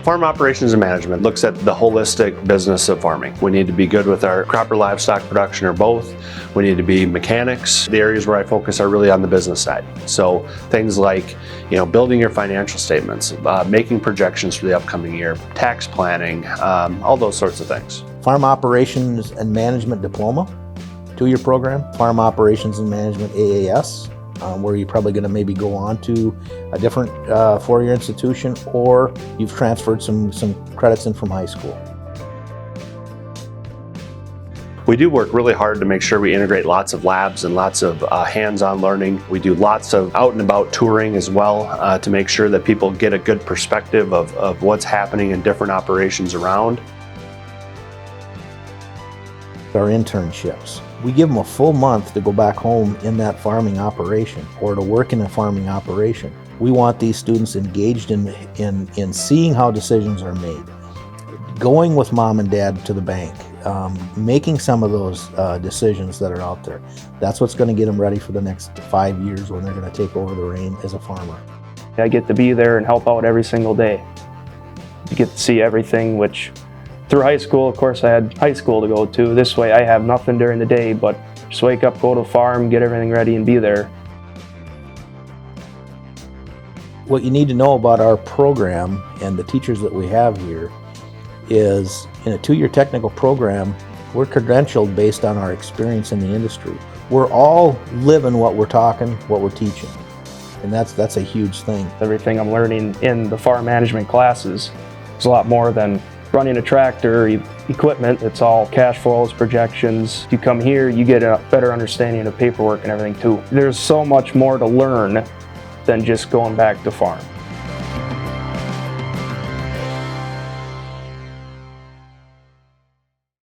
Farm operations and management looks at the holistic business of farming. We need to be good with our crop or livestock production or both. We need to be mechanics. The areas where I focus are really on the business side. So things like, building your financial statements, making projections for the upcoming year, tax planning, all those sorts of things. Farm operations and management diploma, 2-year program. Farm operations and management AAS, where you're probably going to maybe go on to a different 4-year institution, or you've transferred some credits in from high school. We do work really hard to make sure we integrate lots of labs and lots of hands-on learning. We do lots of out and about touring as well to make sure that people get a good perspective of what's happening in different operations around. Our internships. We give them a full month to go back home in that farming operation or to work in a farming operation. We want these students engaged in seeing how decisions are made, going with mom and dad to the bank, making some of those decisions that are out there. That's what's going to get them ready for the next 5 years when they're going to take over the reign as a farmer. I get to be there and help out every single day. You get to see everything, which through high school, of course, I had high school to go to. This way I have nothing during the day, but just wake up, go to the farm, get everything ready and be there. What you need to know about our program and the teachers that we have here is, in a 2-year technical program, we're credentialed based on our experience in the industry. We're all living what we're talking, what we're teaching. And that's a huge thing. Everything I'm learning in the farm management classes is a lot more than running a tractor, equipment. It's all cash flows, projections. If you come here, you get a better understanding of paperwork and everything too. There's so much more to learn than just going back to farm.